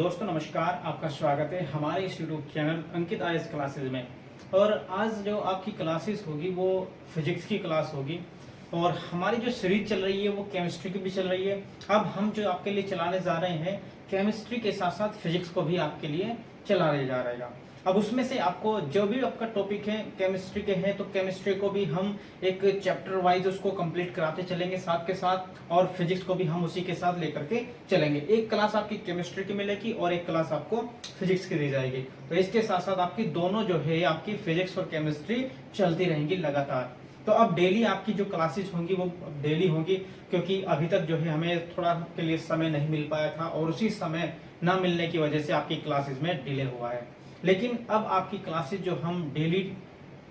दोस्तों नमस्कार, आपका स्वागत है हमारे इस यूट्यूब चैनल अंकित आईएएस क्लासेस में। और आज जो आपकी क्लासेस होगी वो फिजिक्स की क्लास होगी और हमारी जो सीरीज चल रही है वो केमिस्ट्री की भी चल रही है। अब हम जो आपके लिए चलाने जा रहे हैं केमिस्ट्री के साथ साथ फिजिक्स को भी आपके लिए चलाने जा रहेगा। अब उसमें से आपको जो भी आपका टॉपिक है केमिस्ट्री के हैं तो केमिस्ट्री को भी हम एक चैप्टर वाइज उसको कंप्लीट कराते चलेंगे साथ के साथ, और फिजिक्स को भी हम उसी के साथ लेकर के चलेंगे। एक क्लास आपकी केमिस्ट्री की मिलेगी और एक क्लास आपको फिजिक्स की दी जाएगी। तो इसके साथ साथ आपकी दोनों जो है आपकी फिजिक्स और केमिस्ट्री चलती रहेंगी लगातार। तो अब डेली आपकी जो क्लासेस होंगी वो डेली होंगी, क्योंकि अभी तक जो है हमें थोड़ा के लिए समय नहीं मिल पाया था और उसी समय ना मिलने की वजह से आपकी क्लासेस में डिले हुआ है। लेकिन अब आपकी क्लासेस जो हम डेली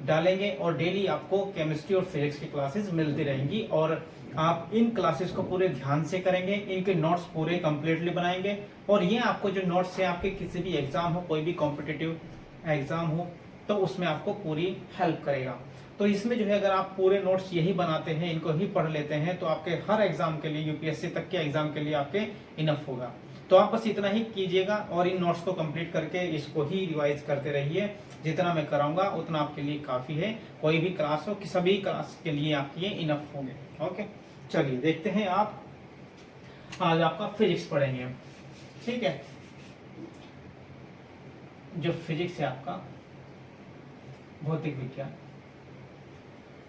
डालेंगे और डेली आपको केमिस्ट्री और फिजिक्स की क्लासेस मिलती रहेंगी और आप इन क्लासेस को पूरे ध्यान से करेंगे, इनके नोट्स पूरे कंप्लीटली बनाएंगे और ये आपको जो नोट्स है आपके किसी भी एग्जाम हो, कोई भी कॉम्पिटिटिव एग्जाम हो तो उसमें आपको पूरी हेल्प करेगा। तो इसमें जो है अगर आप पूरे नोट्स यही बनाते हैं, इनको ही पढ़ लेते हैं तो आपके हर एग्जाम के लिए, यूपीएससी तक के एग्जाम के लिए आपके इनफ होगा। तो आप बस इतना ही कीजिएगा और इन नोट्स को कंप्लीट करके इसको ही रिवाइज करते रहिए। जितना मैं कराऊंगा उतना आपके लिए काफी है। कोई भी क्लास हो कि सभी क्लास के लिए आपके ये इनफ होंगे। ओके, चलिए देखते हैं। आप आज आपका फिजिक्स पढ़ेंगे, ठीक है। जो फिजिक्स है आपका भौतिक विज्ञान।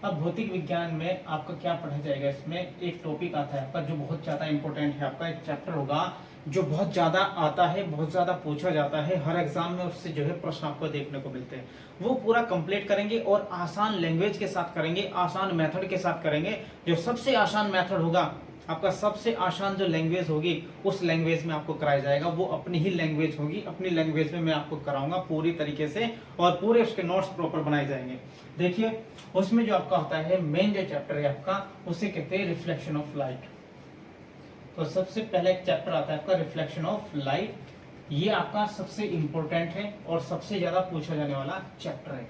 अब भौतिक विज्ञान में आपका क्या पढ़ा जाएगा, इसमें एक टॉपिक आता है आपका जो बहुत ज्यादा इंपॉर्टेंट है। आपका एक चैप्टर होगा जो बहुत ज्यादा आता है, बहुत ज्यादा पूछा जाता है, हर एग्जाम में उससे जो है प्रश्न आपको देखने को मिलते हैं। वो पूरा कंप्लीट करेंगे और आसान लैंग्वेज के साथ करेंगे, आसान मेथड के साथ करेंगे। जो सबसे आसान मेथड होगा आपका, सबसे आसान जो लैंग्वेज होगी उस लैंग्वेज में आपको कराया जाएगा। वो अपनी ही लैंग्वेज होगी, अपनी लैंग्वेज में मैं आपको कराऊंगा पूरी तरीके से और पूरे उसके नोट्स प्रॉपर बनाए जाएंगे। देखिए उसमें जो आपका होता है मेन जो चैप्टर है आपका, उसे कहते हैं रिफ्लेक्शन ऑफ लाइट। तो सबसे पहले एक चैप्टर आता है आपका रिफ्लेक्शन ऑफ लाइट। ये आपका सबसे इंपॉर्टेंट है और सबसे ज्यादा पूछा जाने वाला चैप्टर है,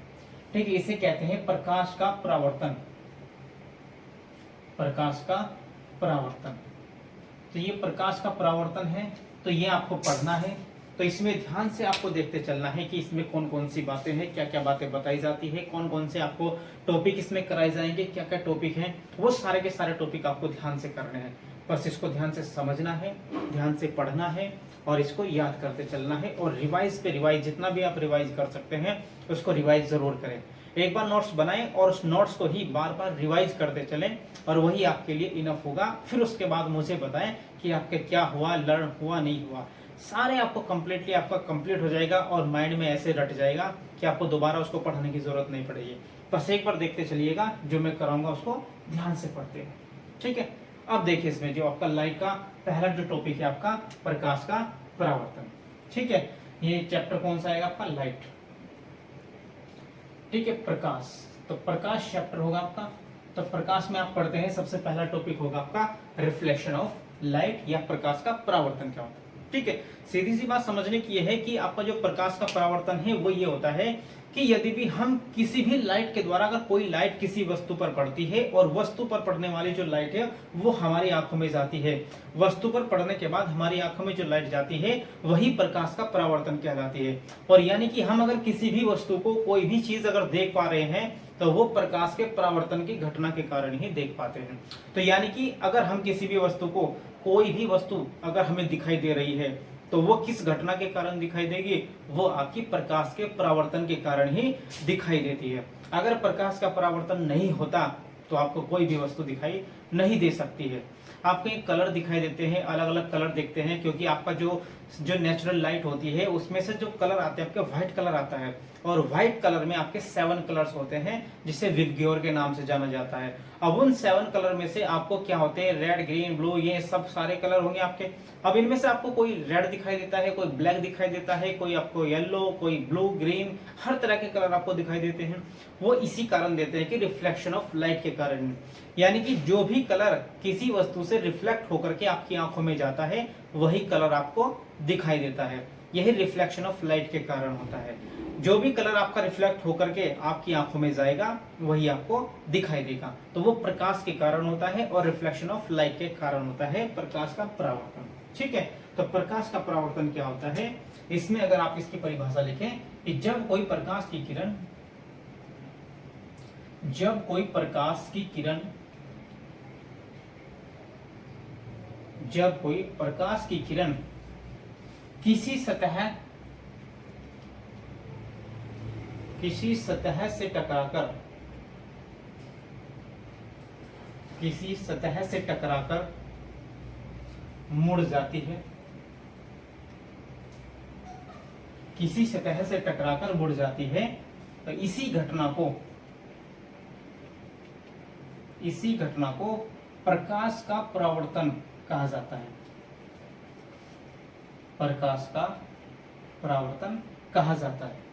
ठीक है। इसे कहते हैं प्रकाश का परावर्तन। प्रकाश का परावर्तन, तो ये प्रकाश का परावर्तन है, तो ये आपको पढ़ना है। तो इसमें ध्यान से आपको देखते चलना है कि इसमें कौन कौन सी बातें हैं, क्या क्या बातें बताई जाती है, कौन कौन से आपको टॉपिक इसमें कराए जाएंगे, क्या क्या टॉपिक हैं, वो सारे के सारे टॉपिक आपको ध्यान से करने हैं। बस इसको ध्यान से समझना है, ध्यान से पढ़ना है और इसको याद करते चलना है। और रिवाइज पे रिवाइज, जितना भी आप रिवाइज कर सकते हैं उसको रिवाइज जरूर करें। एक बार नोट्स बनाएं और उस नोट्स को ही बार बार रिवाइज करते चलें और वही आपके लिए इनफ होगा। फिर उसके बाद मुझे बताएं कि आपके क्या हुआ, लर्न हुआ नहीं हुआ। सारे आपको कंप्लीटली आपका कंप्लीट हो जाएगा और माइंड में ऐसे रट जाएगा कि आपको दोबारा उसको पढ़ने की जरूरत नहीं पड़ेगी। बस एक बार देखते चलिएगा, जो मैं कराऊंगा उसको ध्यान से पढ़ते हैं, ठीक है। अब देखिए इसमें जो आपका लाइट का पहला जो टॉपिक है आपका प्रकाश का परावर्तन, ठीक है। ये चैप्टर कौन सा आएगा आपका, लाइट, ठीक है। प्रकाश, तो प्रकाश चैप्टर होगा आपका। तो प्रकाश में आप पढ़ते हैं सबसे पहला टॉपिक होगा आपका रिफ्लेक्शन ऑफ लाइट या प्रकाश का परावर्तन क्या होता है, ठीक है। सीधी सी बात समझने की यह है कि आपका जो प्रकाश का परावर्तन है वो ये होता है कि यदि भी हम किसी भी लाइट के द्वारा, अगर कोई लाइट किसी वस्तु पर पड़ती है और वस्तु पर पड़ने वाली जो लाइट है वो हमारी आंखों में जाती है, वस्तु पर पड़ने के बाद हमारी आंखों में जो लाइट जाती है वही प्रकाश का परावर्तन कहलाती है। और यानी कि हम अगर किसी भी वस्तु को, कोई भी चीज अगर देख पा रहे हैं तो वो प्रकाश के परावर्तन की घटना के कारण ही देख पाते हैं। तो यानी कि अगर हम किसी भी वस्तु को, कोई भी वस्तु अगर हमें दिखाई दे रही है तो वो किस घटना के कारण दिखाई देगी, वो आपकी प्रकाश के परावर्तन के कारण ही दिखाई देती है। अगर प्रकाश का परावर्तन नहीं होता तो आपको कोई भी वस्तु दिखाई नहीं दे सकती है। आपको एक कलर दिखाई देते हैं, अलग अलग कलर देखते हैं, क्योंकि आपका जो नेचुरल लाइट होती है उसमें से जो कलर आते हैं आपके व्हाइट कलर आता है और व्हाइट कलर में आपके 7 कलर्स होते हैं जिसे विबग्योर के नाम से जाना जाता है। अब उन 7 कलर में से आपको क्या होते हैं, रेड, ग्रीन, ब्लू, ये सब सारे कलर होंगे आपके। अब इनमें से आपको कोई रेड दिखाई देता है, कोई ब्लैक दिखाई देता है, कोई आपको येलो, कोई ब्लू, ग्रीन, हर तरह के कलर आपको दिखाई देते हैं। वो इसी कारण देते हैं कि रिफ्लेक्शन ऑफ लाइट के कारण, यानी कि जो भी कलर किसी वस्तु से रिफ्लेक्ट होकर के आपकी आंखों में जाता है वही कलर आपको दिखाई देता है। यही रिफ्लेक्शन ऑफ लाइट के कारण होता है। जो भी कलर आपका रिफ्लेक्ट होकर के आपकी आंखों में जाएगा वही आपको दिखाई देगा। तो वो प्रकाश के कारण होता है और रिफ्लेक्शन ऑफ लाइट के कारण होता है प्रकाश का परावर्तन, ठीक है। तो प्रकाश का परावर्तन क्या होता है, इसमें अगर आप इसकी परिभाषा लिखें कि जब कोई प्रकाश की किरण किसी सतह से टकराकर मुड़ जाती है, तो इसी घटना को प्रकाश का परावर्तन कहा जाता है।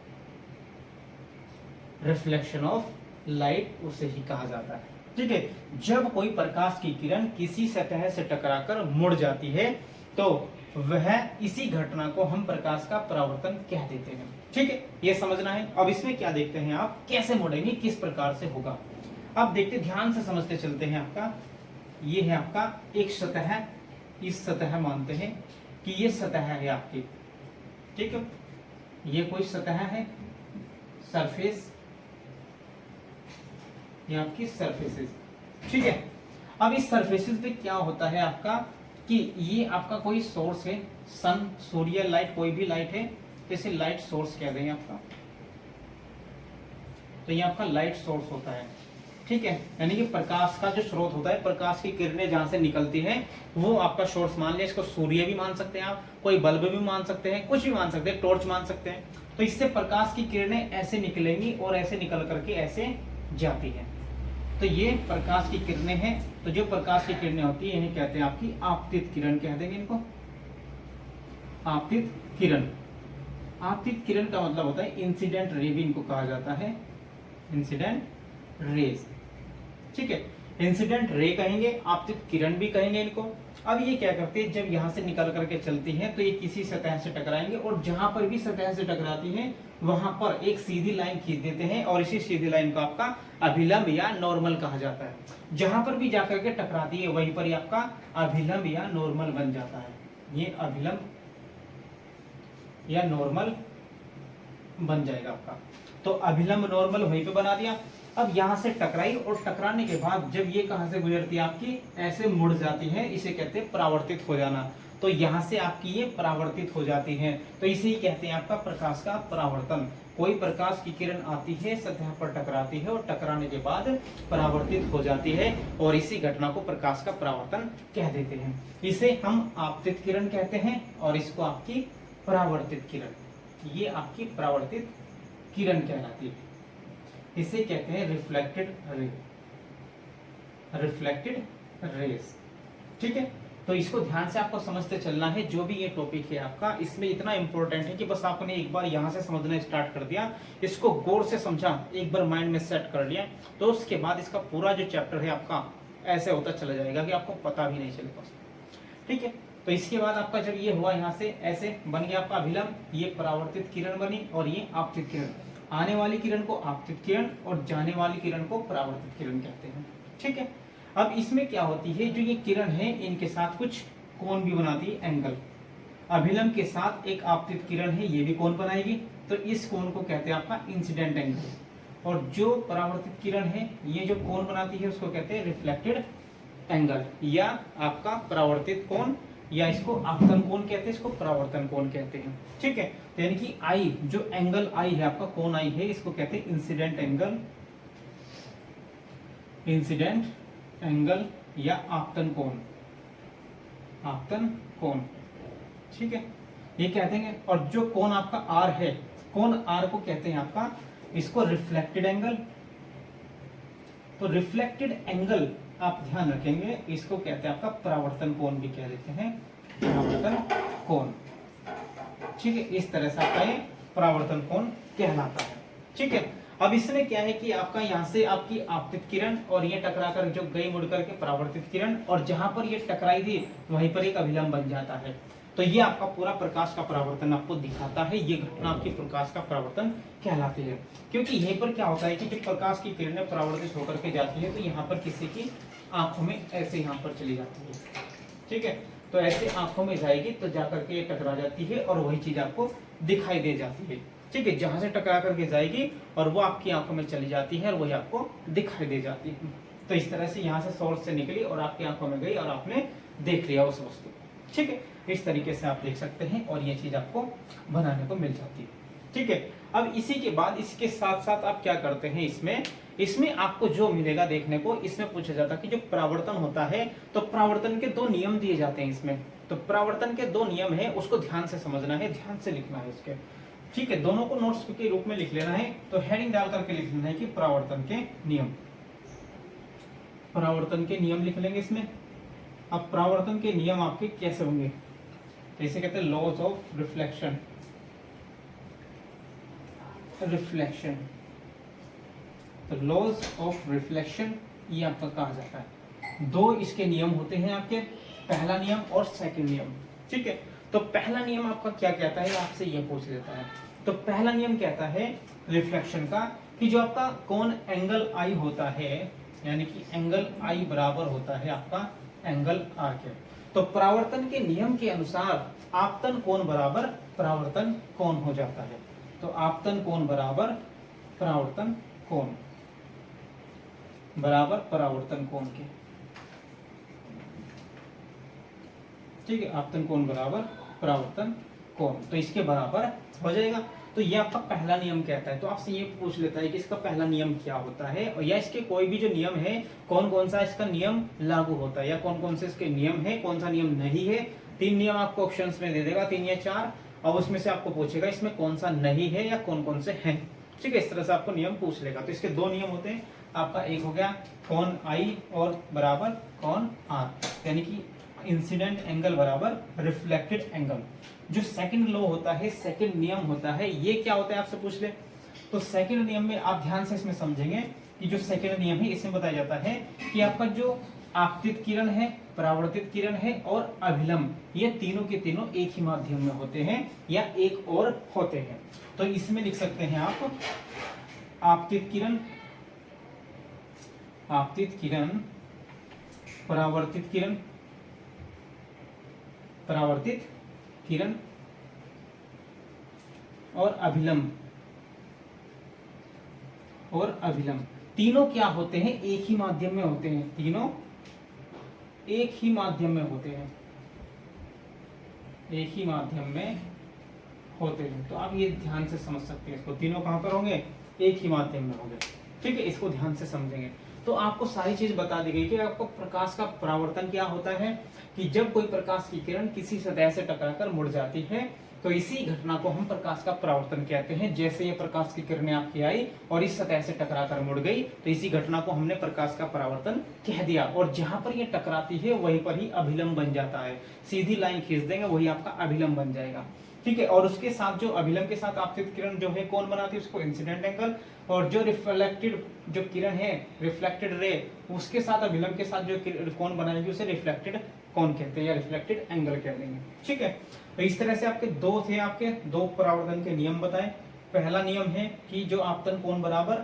रिफ्लेक्शन ऑफ लाइट उसे ही कहा जाता है। ठीक है, जब कोई प्रकाश की किरण किसी सतह से टकराकर मुड़ जाती है तो वह इसी घटना को हम प्रकाश का परावर्तन कह देते हैं। ठीक है, ये समझना है। अब इसमें क्या देखते हैं आप, कैसे मुड़ेंगे, किस प्रकार से होगा। अब देखते, ध्यान से समझते चलते हैं। आपका ये है आपका एक सतह, इस सतह मानते हैं कि ये सतह है आपकी। ठीक है, ये कोई सतह है, सरफेस, ये आपकी सरफेसेस। ठीक है, अब इस सरफेसेस पे क्या होता है आपका कि ये आपका कोई सोर्स है, सन, सूर्य, लाइट, कोई भी लाइट है, जैसे लाइट सोर्स कह देंगे आपका, तो ये आपका लाइट सोर्स होता है। ठीक है, यानी कि प्रकाश का जो स्रोत होता है, प्रकाश की किरणें जहां से निकलती हैं वो आपका सोर्स मान लिया। इसको सूर्य भी मान सकते हैं आप, कोई बल्ब भी मान सकते हैं, कुछ भी मान सकते हैं, टॉर्च मान सकते हैं। तो इससे प्रकाश की किरणें ऐसे निकलेंगी और ऐसे निकल करके ऐसे जाती है। तो ये प्रकाश की किरणें हैं। तो जो प्रकाश की किरणें होती है इन्हें कहते हैं आपकी आपतित किरण कह देंगे इनको, आपतित किरण। आपतित किरण का मतलब होता है इंसिडेंट रे भी इनको कहा जाता है, इंसिडेंट रेज। ठीक है, इंसिडेंट रे कहेंगे, आपतित किरण भी कहेंगे इनको। अब ये क्या करते हैं, जब यहां से निकल करके चलती हैं तो ये किसी सतह से टकराएंगे और जहां पर भी सतह से टकराती हैं वहां पर एक सीधी लाइन खींच देते हैं और इसी सीधी लाइन को आपका अभिलंब या नॉर्मल कहा जाता है। जहां पर भी जाकर के टकराती है वहीं पर ही आपका अभिलंब या नॉर्मल बन जाता है। ये अभिलंब या नॉर्मल बन जाएगा आपका। तो अभिलंब नॉर्मल वहीं पे बना दिया। अब यहां से टकराई और टकराने के बाद जब ये कहां से गुजरती है आपकी, ऐसे मुड़ जाती है, इसे कहते हैं परावर्तित हो जाना। तो यहां से आपकी ये परावर्तित हो जाती है, तो इसे ही कहते हैं आपका प्रकाश का परावर्तन। कोई प्रकाश की किरण आती है, सतह पर टकराती है और टकराने के बाद परावर्तित हो जाती है और इसी घटना को प्रकाश का परावर्तन कह देते हैं। इसे हम आपतित किरण कहते हैं और इसको आपकी परावर्तित किरण, ये आपकी परावर्तित किरण कहलाती है। इसे कहते हैं रिफ्लेक्टेड रे, रिफ्लेक्टेड रेज। ठीक है, तो इसको ध्यान से आपको समझते चलना है। जो भी ये टॉपिक है आपका, इसमें इतना इंपॉर्टेंट है कि बस आपने एक बार यहां से समझना स्टार्ट कर दिया, इसको गौर से समझा, एक बार माइंड में सेट कर लिया, तो उसके बाद इसका पूरा जो चैप्टर है आपका ऐसे होता चला जाएगा कि आपको पता भी नहीं चलेगा। ठीक है, तो इसके बाद आपका जब ये हुआ, यहाँ से ऐसे बन गया आपका अभिलंब, ये परावर्तित किरण बनी और ये आपतित किरण। आने वाली किरण को आपतित किरण और जाने वाली किरण को परावर्तित किरण कहते हैं। ठीक है, अब इसमें क्या होती है, जो ये किरण है इनके साथ कुछ कोण भी बनाती है, एंगल। अभिलंब के साथ एक आपतित किरण है, ये भी कोण बनाएगी, तो इस कोण को कहते हैं आपका इंसिडेंट एंगल। और जो परावर्तित किरण है ये जो कोण बनाती है उसको कहते हैं रिफ्लेक्टेड एंगल या आपका परावर्तित कोण, या इसको आपतन कोण कहते हैं, इसको परावर्तन कोण कहते हैं। ठीक है, तो यानी कि आई, जो एंगल आई है आपका, कोण आई है, इसको कहते हैं इंसिडेंट एंगल, इंसिडेंट एंगल या आपतन कोण, आपतन कोण। ठीक है, ये कहते हैं। और जो कोण आपका आर है, कोण आर को कहते हैं आपका, इसको रिफ्लेक्टेड एंगल। तो रिफ्लेक्टेड एंगल आप ध्यान रखेंगे, इसको कहते हैं आपका परावर्तन कोण भी कह देते हैं, परावर्तन कोण। ठीक है, इस तरह से आपका ये परावर्तन कोण कहलाता है। ठीक है, अब इसमें क्या है कि आपका यहाँ से आपकी आपतित किरण और ये टकराकर जो गई मुड़ करके परावर्तित किरण, और जहां पर ये टकराई थी वहीं पर एक अभिलंब बन जाता है। तो ये आपका पूरा प्रकाश का परावर्तन आपको दिखाता है। ये घटना आपकी प्रकाश का परावर्तन कहलाती है, क्योंकि यहीं पर क्या होता है कि जब प्रकाश की किरणें परावर्तित होकर के जाती है तो यहाँ पर किसी की आंखों में ऐसे यहाँ पर चली जाती है। ठीक है, तो ऐसे आंखों में जाएगी तो जाकर के ये टकरा जाती है और वही चीज आपको दिखाई दे जाती है। ठीक है, जहां से टकरा करके जाएगी और वो आपकी आंखों में चली जाती है और वही आपको दिखाई दे जाती है। तो इस तरह से यहाँ से सोर्स से निकली और आपकी आंखों में गई और आपने देख लिया उस वस्तु को। ठीक है, इस तरीके से आप देख सकते हैं और ये चीज आपको बनाने को मिल जाती है। ठीक है, अब इसी के बाद इसके साथ साथ आप क्या करते हैं, इसमें आपको जो मिलेगा देखने को, इसमें पूछा जाता है कि जो परावर्तन होता है तो परावर्तन के दो नियम दिए जाते हैं इसमें। तो परावर्तन के दो नियम है, उसको ध्यान से समझना है, ध्यान से लिखना है इसके। ठीक है, दोनों को नोट्स के रूप में लिख लेना है। तो हेडिंग डाल करके लिख लेना है कि परावर्तन के नियम, परावर्तन के नियम लिख लेंगे इसमें। अब परावर्तन के नियम आपके कैसे होंगे, जैसे कहते हैं लॉज ऑफ रिफ्लेक्शन, तो लॉज ऑफ रिफ्लेक्शन ये आपका कहा जाता है। दो इसके नियम होते हैं आपके, पहला नियम और सेकंड नियम। ठीक है, तो पहला नियम आपका क्या कहता है, आपसे ये पूछ लेता है। तो पहला नियम कहता है रिफ्लेक्शन का कि जो आपका कोण एंगल आई होता है, यानी कि एंगल आई बराबर होता है आपका एंगल आर के। तो परावर्तन के नियम के अनुसार आपतन कोण बराबर परावर्तन कोण हो जाता है। तो आपतन कोण बराबर परावर्तन कोण बराबर परावर्तन कोण के। ठीक है, आपतन कोण बराबर परावर्तन कोण, तो इसके बराबर हो जाएगा। तो ये आपका पहला नियम कहता है। तो आपसे ये पूछ लेता है कि इसका पहला नियम क्या होता है, और या इसके कोई भी जो नियम है कौन कौन सा इसका नियम लागू होता है, या कौन कौन से इसके नियम है, कौन सा नियम नहीं है। 3 नियम आपको ऑप्शंस में दे देगा, 3 या 4, और उसमें से आपको पूछेगा इसमें कौन सा नहीं है या कौन कौन से हैं। ठीक है, इस तरह से आपको नियम पूछ लेगा। तो इसके 2 नियम होते हैं आपका, एक हो गया कोण आई और बराबर कोण आर, यानी कि इंसिडेंट एंगल बराबर रिफ्लेक्टेड एंगल। जो सेकंड लॉ होता है, सेकंड नियम होता है, ये क्या होता है आपसे पूछ ले। तो सेकंड नियम में आप ध्यान से इसमें समझेंगे कि जो सेकंड नियम है इसमें बताया जाता है कि आपका जो आपतित किरण है, परावर्तित किरण है और अभिलंब, ये तीनों के तीनों एक ही माध्यम में होते हैं या एक और होते हैं। तो इसमें लिख सकते हैं आप आपतित किरण, आपतित किरण, परावर्तित किरण, परावर्तित किरण और अभिलंब, और अभिलंब तीनों क्या होते हैं, एक ही माध्यम में होते हैं। तीनों एक ही माध्यम में होते हैं, एक ही माध्यम में होते हैं। तो आप ये ध्यान से समझ सकते हैं इसको, तीनों कहां पर होंगे, एक ही माध्यम में होंगे। ठीक है, इसको ध्यान से समझेंगे। तो आपको सारी चीज बता दी गई कि आपको प्रकाश का परावर्तन क्या होता है, कि जब कोई प्रकाश की किरण किसी सतह से टकराकर मुड़ जाती है तो इसी घटना को हम प्रकाश का परावर्तन कहते हैं। जैसे ये प्रकाश की किरणें आपकी आई और इस सतह से टकराकर मुड़ गई, तो इसी घटना को हमने प्रकाश का परावर्तन कह दिया। और जहां पर ये टकराती है वहीं पर ही अभिलंब बन जाता है। सीधी लाइन खींच देंगे, वही आपका अभिलंब बन जाएगा। ठीक है, और उसके साथ जो अभिलंब के साथ आपतित किरण जो है कौन बनाती है, उसको इंसिडेंट एंगल, और जो रिफ्लेक्टेड जो किरण है, रिफ्लेक्टेड रे, उसके साथ अभिलंब के साथ जो कौन बनाएगी उसे रिफ्लेक्टेड कौन कहते हैं या रिफ्लेक्टेड एंगल कह देंगे। ठीक है, तो इस तरह से आपके दो परावर्तन के नियम बताए। पहला नियम है कि जो आपतन कोण बराबर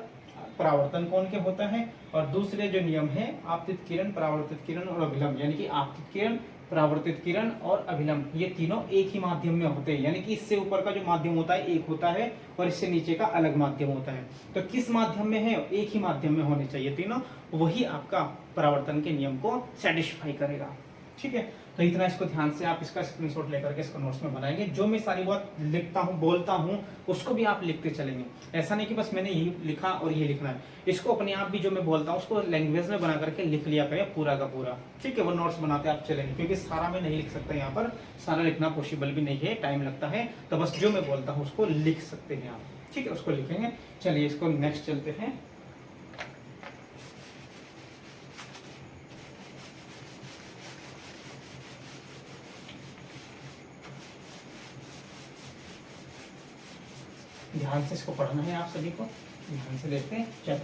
परावर्तन कोण के होता है, और दूसरे जो नियम है आपतित किरण, परावर्तित किरण और अभिलंब, यानी कि आपतित किरण, परावर्तित किरण और अभिलंब ये तीनों एक ही माध्यम में होते हैं। यानी कि इससे ऊपर का जो माध्यम होता है एक होता है और इससे नीचे का अलग माध्यम होता है। तो किस माध्यम में है, एक ही माध्यम में होने चाहिए तीनों, वही आपका परावर्तन के नियम को सेटिस्फाई करेगा। ठीक है, तो इतना इसको ध्यान से आप इसका स्क्रीनशॉट लेकर के इसको नोट्स में बनाएंगे। जो मैं सारी बात लिखता हूँ, बोलता हूँ, उसको भी आप लिखते चलेंगे। ऐसा नहीं कि बस मैंने यही लिखा और ये लिखना है, इसको अपने आप भी जो मैं बोलता हूँ उसको लैंग्वेज में बना करके लिख लिया करें पूरा का पूरा। ठीक है, वो नोट्स बनाते आप चलेंगे, क्योंकि सारा मैं नहीं लिख सकता, यहाँ पर सारा लिखना पॉसिबल भी नहीं है, टाइम लगता है। तो बस जो मैं बोलता हूँ उसको लिख सकते हैं आप। ठीक है, उसको लिखेंगे। चलिए इसको नेक्स्ट चलते हैं। ध्यान से इसको पढ़ना है आप सभी को, ध्यान से देखते हैं। चलिए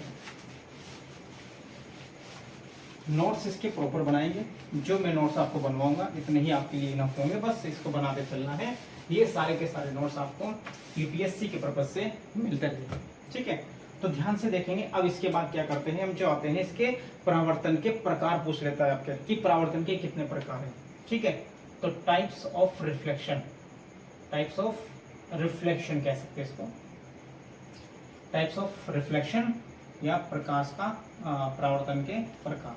नोट्स इसके प्रॉपर बनाएंगे। जो मैं नोट्स आपको बनवाऊंगा इतने ही आपके लिए इनफ होंगे, बस इसको बनाते चलना है। ये सारे के सारे नोट्स आपको यूपीएससी के पर्पज से मिलते रहेंगे। ठीक है, तो ध्यान से देखेंगे। अब इसके बाद क्या करते हैं हम, जो आते हैं इसके परावर्तन के प्रकार पूछ लेता है आपके कि परावर्तन के कितने प्रकार हैं। ठीक है, तो types of reflection, types of reflection कह सकते हैं इसको, टाइप्स ऑफ रिफ्लेक्शन या प्रकाश का परावर्तन के प्रकार,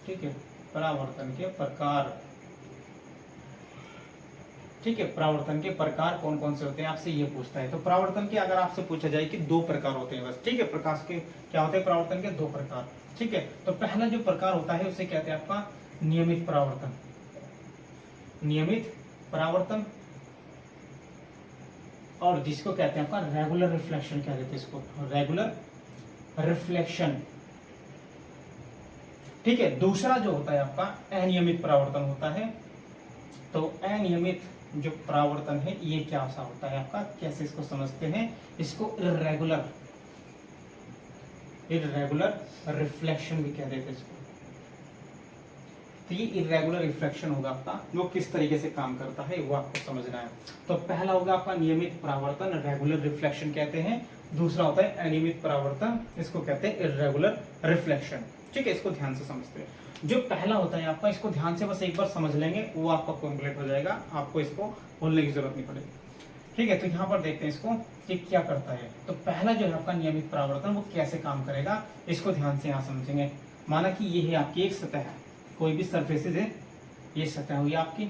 ठीक है, परावर्तन के प्रकार, ठीक है। परावर्तन के प्रकार कौन कौन से होते हैं आपसे ये पूछता है। तो परावर्तन के अगर आपसे पूछा जाए कि दो प्रकार होते हैं बस, ठीक है, प्रकाश के क्या होते हैं, परावर्तन के दो प्रकार, ठीक है। तो पहला जो प्रकार होता है उसे कहते हैं आपका नियमित परावर्तन, नियमित परावर्तन, और जिसको कहते हैं आपका रेगुलर रिफ्लेक्शन कह देते हैं इसको, रेगुलर रिफ्लेक्शन, ठीक है। दूसरा जो होता है आपका अनियमित परावर्तन होता है। तो अनियमित जो परावर्तन है ये क्या सा होता है आपका, कैसे इसको समझते हैं, इसको इर्रेगुलर, इर्रेगुलर रिफ्लेक्शन भी कह देते हैं इसको। तो ये इर्रेगुलर रिफ्लेक्शन होगा आपका, वो किस तरीके से काम करता है वो आपको समझना है। तो पहला होगा आपका नियमित परावर्तन, रेगुलर रिफ्लेक्शन कहते हैं। दूसरा होता है अनियमित परावर्तन, इसको कहते हैं इर्रेगुलर रिफ्लेक्शन, ठीक है। इसको ध्यान से समझते हैं। जो पहला होता है आपका, इसको ध्यान से बस एक बार समझ लेंगे वो आपका कंप्लीट हो जाएगा, आपको इसको बोलने की जरूरत नहीं पड़ेगी, ठीक है। तो यहाँ पर देखते हैं इसको कि क्या करता है। तो पहला जो है आपका नियमित परावर्तन वो कैसे काम करेगा, इसको ध्यान से यहाँ समझेंगे। माना कि ये है आपकी एक सतह है, कोई भी सरफेसेस है, ये सतह हुई आपकी,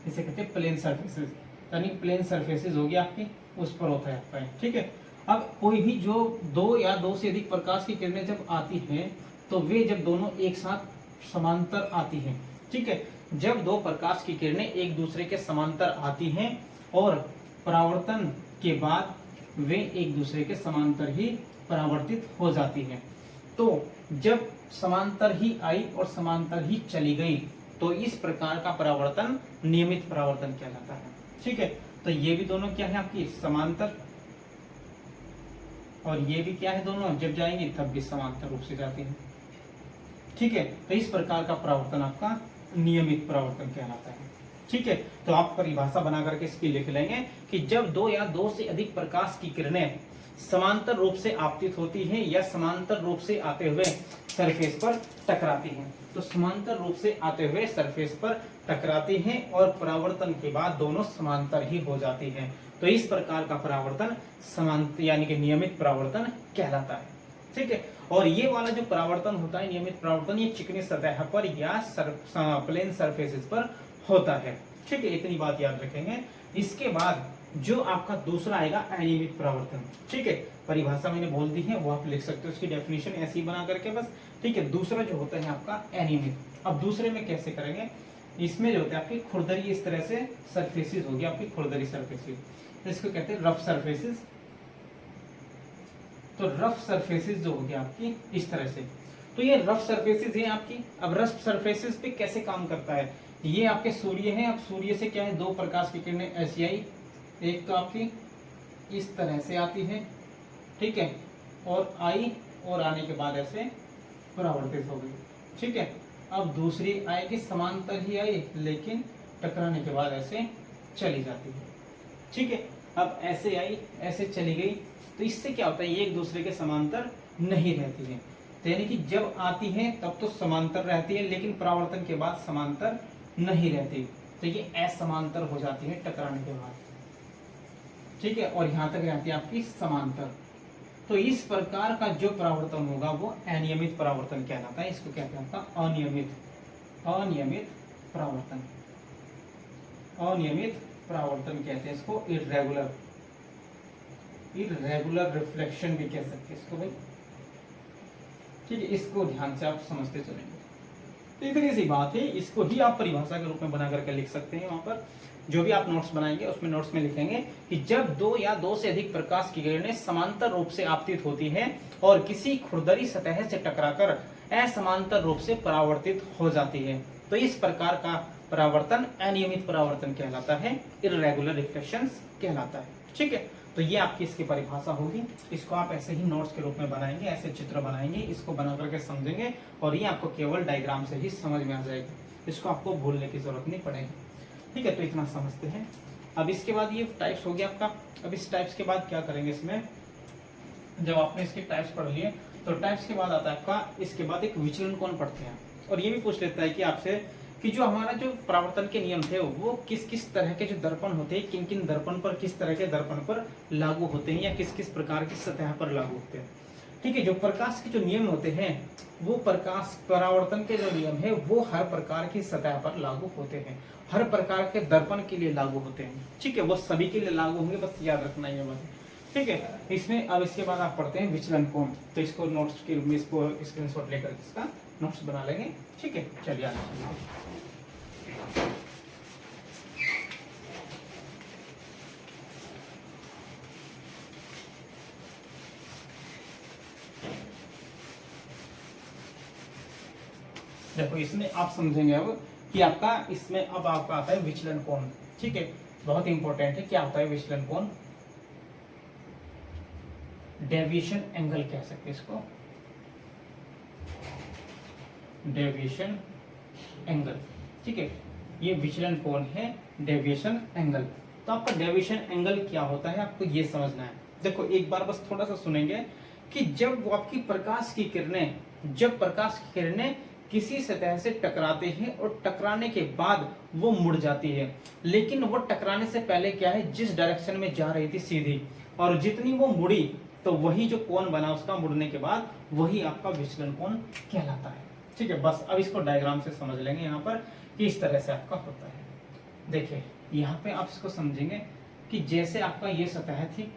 इसे कहते हैं प्लेन सरफेसेस, यानी प्लेन सरफेसेस होगी आपकी, उस पर होता है आपका, ठीक है। अब कोई भी जो दो या दो से अधिक प्रकाश की किरणें जब आती हैं तो वे जब दोनों एक साथ समांतर आती हैं, ठीक है, जब दो प्रकाश की किरणें एक दूसरे के समांतर आती हैं और परावर्तन के बाद वे एक दूसरे के समांतर ही परावर्तित हो जाती हैं। तो जब समांतर ही आई और समांतर ही चली गई तो इस प्रकार का परावर्तन नियमित परावर्तन कहलाता है, ठीक है। तो ये भी दोनों क्या है आपकी समांतर, और ये भी क्या है, दोनों जब जाएंगे तब भी समांतर रूप से जाती है, ठीक है। तो इस प्रकार का परावर्तन आपका नियमित परावर्तन कहलाता है, ठीक है। तो आप परिभाषा बना करके इसकी लिख लेंगे कि जब दो या दो से अधिक प्रकाश की किरणें समांतर रूप से आपतित होती हैं या समांतर रूप से आते हुए सरफेस पर टकराती हैं। तो समांतर रूप से आते हुए सरफेस पर टकराती हैं और परावर्तन के बाद दोनों समांतर ही हो जाती हैं। तो इस प्रकार का परावर्तन समांतर यानी कि नियमित परावर्तन कहलाता है, ठीक है। और ये वाला जो परावर्तन होता है नियमित परावर्तन, ये चिकनी सतह पर या प्लेन सरफेसेस पर होता है, ठीक है। इतनी बात याद रखेंगे। इसके बाद जो आपका दूसरा आएगा अनियमित परावर्तन, ठीक है। परिभाषा मैंने बोल दी है, वो आप लिख सकते हो, उसकी डेफिनेशन ऐसी बना करके बस, ठीक है। दूसरा जो होता है आपका अनियमित, अब दूसरे में कैसे करेंगे, इसमें जो होता है आपकी खुरदरी, इस तरह से सरफेसेस होगी आपकी खुरदरी सरफेसेस, इसको कहते हैं रफ सरफेसेस। तो रफ सरफेसेस जो होगी आपकी इस तरह से, तो ये रफ सरफेसेस है आपकी। अब रफ सरफेसेस पे कैसे काम करता है, ये आपके सूर्य है। अब सूर्य से क्या है, दो प्रकाश की किरणें ऐसी आई, एक तो आपकी इस तरह से आती है, ठीक है, और आई और आने के बाद ऐसे परावर्तित हो गई, ठीक है। अब दूसरी आएगी, समांतर ही आई लेकिन टकराने के बाद ऐसे चली जाती है, ठीक है। अब ऐसे आई, ऐसे चली गई, तो इससे क्या होता है, ये एक दूसरे के समांतर नहीं रहती है। तो यानी कि जब आती है तब तो समांतर रहती है लेकिन परावर्तन के बाद समांतर नहीं रहती, तो ये असमांतर हो जाती है टकराने के बाद, ठीक है। और यहां तक रहती है आपकी समांतर। तो इस प्रकार का जो परावर्तन होगा वो अनियमित परावर्तन कहलाता है। इसको कहते हैं आपका अनियमित परावर्तन, अनियमित परावर्तन कहते हैं इसको। इर्रेगुलर रिफ्लेक्शन भी कह सकते हैं इसको भाई, ठीक है। इसको ध्यान से आप समझते चलेंगे, तो इतनी सी बात है। इसको ही आप परिभाषा के रूप में बना करके लिख सकते हैं। वहां पर जो भी आप नोट्स बनाएंगे उसमें नोट्स में लिखेंगे कि जब दो या दो से अधिक प्रकाश की किरणें समांतर रूप से आपतित होती हैं और किसी खुरदरी सतह से टकराकर असमांतर रूप से परावर्तित हो जाती है, तो इस प्रकार का परावर्तन अनियमित परावर्तन कहलाता है, इर्रेगुलर रिफ्लेक्शंस कहलाता है, ठीक है। तो ये आपकी इसकी परिभाषा होगी। इसको आप ऐसे ही नोट्स के रूप में बनाएंगे, ऐसे चित्र बनाएंगे, इसको बना करके समझेंगे और ये आपको केवल डायग्राम से ही समझ में आ जाएगा। इसको आपको भूलने की जरूरत नहीं पड़ेगी, ठीक है। तो इतना समझते हैं। अब इसके बाद ये टाइप्स हो गया आपका। अब इस टाइप्स के बाद क्या करेंगे, इसमें जब आपने इसके टाइप्स पढ़ लिए तो टाइप्स के बाद आता है आपका, इसके बाद एक विचलन कोण पढ़ते हैं। और ये भी पूछ लेता है कि आपसे कि जो हमारा जो परावर्तन के नियम थे वो किस किस तरह के जो दर्पण होते हैं, किन किन दर्पण पर, किस तरह के दर्पण पर लागू होते हैं, या किस किस प्रकार की सतह पर लागू होते हैं। ठीक है, जो प्रकाश के जो नियम होते हैं वो प्रकाश परावर्तन के जो नियम है वो हर प्रकार की सतह पर लागू होते हैं, हर प्रकार के दर्पण के लिए लागू होते हैं। ठीक है, वो सभी के लिए लागू होंगे, बस याद रखना ये बात। ठीक है, इसमें अब इसके बाद आप पढ़ते हैं विचलन कोण। तो इसको नोट्स के रूप में इसको स्क्रीनशॉट लेकर इसका नोट्स बना लेंगे। ठीक है, चलिए आगे चलिए। देखो इसमें आप समझेंगे अब कि आपका इसमें अब आपका आता है विचलन कोण। ठीक है, बहुत इंपॉर्टेंट है। क्या होता है विचलन कोण? डेविएशन एंगल कह सकते हैं इसको, डेविएशन एंगल। ठीक है, ये विचलन कोण है, डेविएशन एंगल। तो आपका डेविएशन एंगल क्या होता है आपको ये समझना है। देखो एक बार बस थोड़ा सा सुनेंगे कि जब वो आपकी प्रकाश की किरणें, जब प्रकाश की किरणें किसी सतह से टकराते हैं और टकराने के बाद वो मुड़ जाती है, लेकिन वो टकराने से पहले क्या है, जिस डायरेक्शन में जा रही थी सीधी, और जितनी वो मुड़ी तो वही जो कोण बना उसका मुड़ने के बाद वही आपका विचलन कोण कहलाता है। ठीक है, बस अब इसको डायग्राम से समझ लेंगे यहाँ पर कि इस तरह से आपका होता है। देखिए यहाँ पे आप इसको समझेंगे कि जैसे आपका ये सतह थी,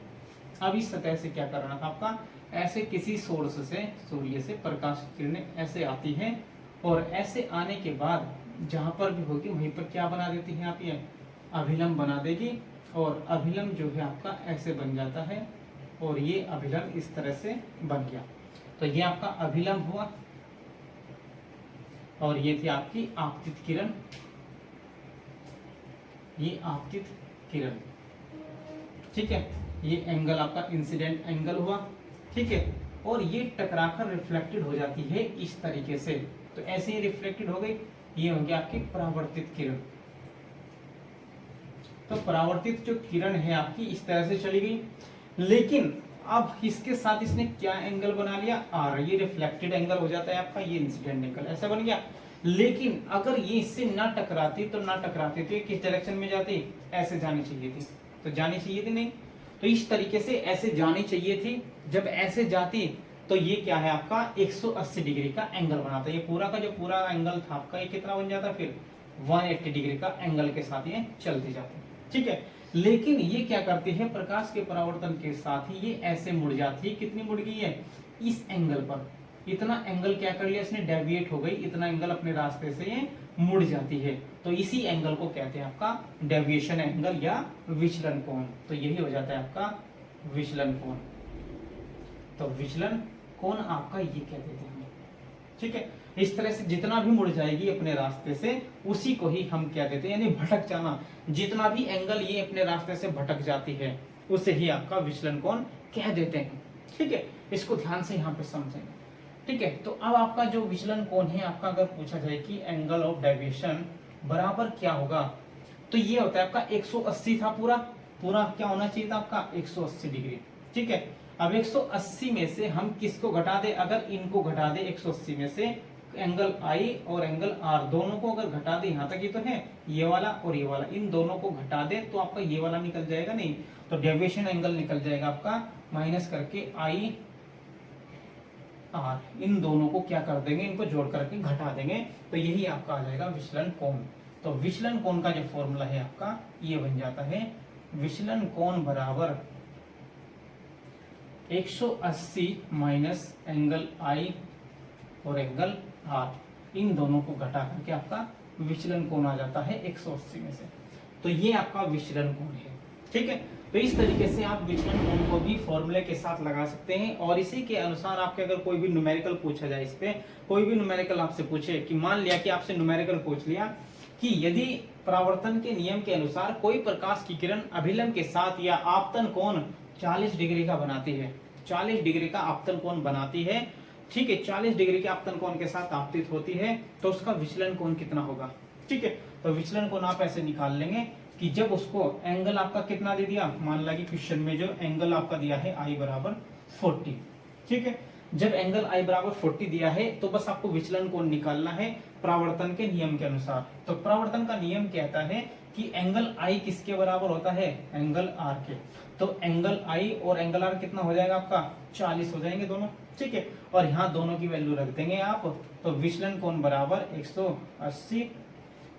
अब इस सतह से क्या करना था आपका, ऐसे किसी सोर्स से, सूर्य से प्रकाश की किरणें ऐसे आती हैं और ऐसे आने के बाद जहां पर भी होगी वहीं पर क्या बना देती है आप, ये अभिलंब बना देगी, और अभिलंब जो है आपका ऐसे बन जाता है, और ये अभिलंब इस तरह से बन गया। तो ये आपका अभिलंब हुआ, और ये थी आपकी आपतित किरण, ये आपतित किरण। ठीक है, ये एंगल आपका इंसिडेंट एंगल हुआ। ठीक है, और ये टकराकर रिफ्लेक्टेड हो जाती है इस तरीके से। तो ऐसे ही रिफ्लेक्टेड हो गई, ये हो गया आपकी परावर्तित किरण। तो परावर्तित जो किरण है आपकी इस तरह से चली गई, लेकिन अब इसके साथ इसने क्या एंगल बना लिया, आर। ये रिफ्लेक्टेड एंगल हो जाता है आपका, ये इंसिडेंट एंगल ऐसा बन गया। लेकिन अगर ये इससे ना टकराती तो ये किस डायरेक्शन में जाती, ऐसे जानी चाहिए थी। तो जानी चाहिए थी नहीं, तो इस तरीके से ऐसे जानी चाहिए थी। जब ऐसे जाती तो ये क्या है आपका 180 डिग्री का एंगल बनाता है। ये पूरा का जो पूरा एंगल था आपका ये कितना बन जाता, फिर 180 डिग्री का एंगल के साथ ये चलती जाती है। ठीक है, लेकिन ये क्या करती है, प्रकाश के परावर्तन के साथ ही ये ऐसे मुड़ जाती है। कितनी मुड़ गई है, इस एंगल पर इतना एंगल क्या कर लिया इसने, डेविएट हो गई, इतना एंगल अपने रास्ते से ये मुड़ जाती है। तो इसी एंगल को कहते हैं आपका डेविएशन एंगल या विचलन कोण। तो यही हो जाता है आपका विचलन कोण। तो विचलन कोण आपका ये कह देते हैं। ठीक है, इस तरह से जितना भी मुड़ जाएगी अपने रास्ते से उसी को ही हम क्या देते हैं, यानी भटक जाना। जितना भी एंगल ये अपने रास्ते से भटक जाती है उसे ही आपका विचलन कोण कह देते हैं। ठीक है, इसको ध्यान से यहाँ पे समझेंगे। ठीक है, तो अब आपका जो विचलन कोण है आपका, अगर पूछा जाए कि एंगल ऑफ डेविएशन बराबर क्या होगा, तो ये होता है आपका 180 था, पूरा क्या होना चाहिए था आपका 180 डिग्री। ठीक है, अब 180 में से हम किसको घटा दे, अगर इनको घटा दे 180 में से, एंगल आई और एंगल आर दोनों को अगर घटा दे, यहाँ तक ही तो है ये वाला और ये वाला, इन दोनों को घटा दे तो आपका ये वाला निकल जाएगा, नहीं तो डेविएशन एंगल निकल जाएगा आपका माइनस करके आई आर। इन दोनों को क्या कर देंगे, इनको जोड़ करके घटा देंगे, तो यही आपका आ जाएगा विचलन कोण। तो विचलन कोण का जो फॉर्मूला है आपका ये बन जाता है, विचलन कोण बराबर 180 माइनस एंगल आई और एंगल आर, इन दोनों को घटा करके आपका विचलन कोण आ जाता है 180 में से। तो ये आपका विचलन कोण है। ठीक है, तो इस तरीके से आप विचलन कोण को भी फॉर्मूले के साथ लगा सकते हैं, और इसी के अनुसार आपके अगर कोई भी न्यूमेरिकल पूछा जाए, इस पे कोई भी न्यूमेरिकल आपसे पूछे कि मान लिया कि आपसे न्यूमेरिकल पूछ लिया कि यदि परावर्तन के नियम के अनुसार कोई प्रकाश की किरण अभिलंब के साथ या आपतन कोण 40 डिग्री का बनाती है, 40 डिग्री का आपतन कोण बनाती है। ठीक है, 40 डिग्री के आपतन कोण के साथ आपतित होती है, तो उसका विचलन कोण कितना होगा। ठीक है, तो विचलन कोण आप ऐसे निकाल लेंगे कि जब उसको एंगल आपका कितना दे दिया, मान ला कि क्वेश्चन में जो एंगल आपका दिया है आई बराबर 40। ठीक है, जब एंगल आई बराबर 40 दिया है तो बस आपको विचलन कोण निकालना है परावर्तन के नियम के अनुसार। तो परावर्तन का नियम कहता है कि एंगल आई किसके बराबर होता है, एंगल आर के। तो एंगल आई और एंगल आर कितना हो जाएगा आपका, 40 हो जाएंगे दोनों, ठीक है। और यहाँ दोनों की वैल्यू रख देंगे आप, तो विचलन कोण बराबर 180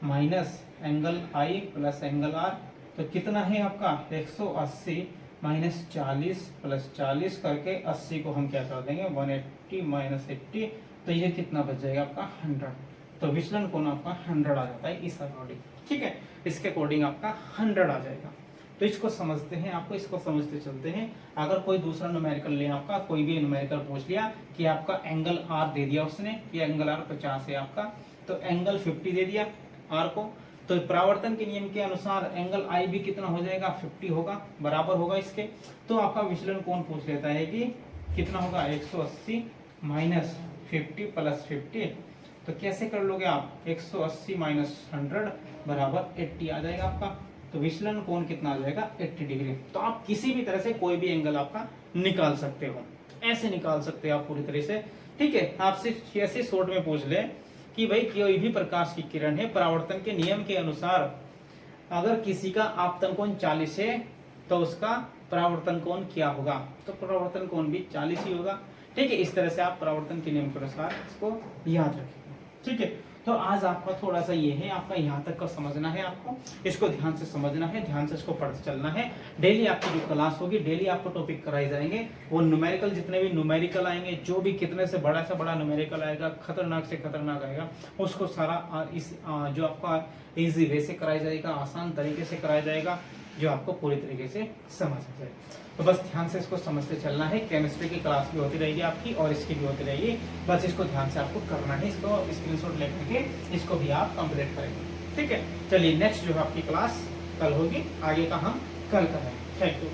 minus angle I plus angle R, तो कितना है आपका 180 माइनस 40 प्लस 40 करके 80 को हम क्या कर देंगे 180 माइनस 80, तो ये कितना बच जाएगा आपका 100। तो विचलन कोण आपका 100 आ जाता है इस अकॉर्डिंग, ठीक है। इसके अकॉर्डिंग आपका 100 आ जाएगा। तो इसको समझते हैं, आपको इसको समझते चलते हैं। अगर कोई दूसरा न्यूमेरिकल ले, आपका कोई भी न्यूमेरिकल पूछ लिया कि आपका एंगल आर दे दिया उसने कि एंगल आर 50 है आपका, तो एंगल 50 दे दिया आर को, तो परावर्तन के नियम के अनुसार एंगल आई भी कितना हो जाएगा 50 होगा, बराबर होगा इसके। तो आपका विचलन कोण पूछ लेता है कि कितना होगा 180 माइनस 50 प्लस 50, तो कैसे कर लोगे आप 180 माइनस 100 बराबर 80 आ जाएगा आपका। तो विचलन कोण कितना आ जाएगा 80 डिग्री। तो आप किसी भी तरह से कोई भी एंगल आपका निकाल सकते हो, ऐसे निकाल सकते हो आप पूरी तरह से, ठीक है। आपसे ऐसे शॉर्ट में पूछ ले कि भाई कोई भी प्रकाश की किरण है, परावर्तन के नियम के अनुसार अगर किसी का आपतन कोण 40 है तो उसका परावर्तन कोण क्या होगा, तो परावर्तन कोण भी 40 ही होगा, ठीक है। इस तरह से आप परावर्तन के नियम के अनुसार इसको याद रखें, ठीक है। तो आज आपका थोड़ा सा ये है, आपका यहाँ तक का समझना है, आपको इसको ध्यान से समझना है, ध्यान से इसको पढ़ते चलना है। डेली आपकी जो क्लास होगी, डेली आपको टॉपिक कराए जाएंगे, वो न्यूमेरिकल जितने भी न्यूमेरिकल आएंगे, जो भी कितने से बड़ा न्यूमेरिकल आएगा, खतरनाक से खतरनाक आएगा, उसको सारा इस जो आपका इजी वे से कराया जाएगा, आसान तरीके से कराया जाएगा, जो आपको पूरी तरीके से समझ आ जाए। तो बस ध्यान से इसको समझते चलना है। केमिस्ट्री की क्लास भी होती रहेगी आपकी और इसकी भी होती रहेगी, बस इसको ध्यान से आपको करना है, इसको स्क्रीनशॉट लेके इसको भी आप कंप्लीट करेंगे, ठीक है। चलिए नेक्स्ट जो है आपकी क्लास कल होगी, आगे का हम कल करेंगे। Thank you.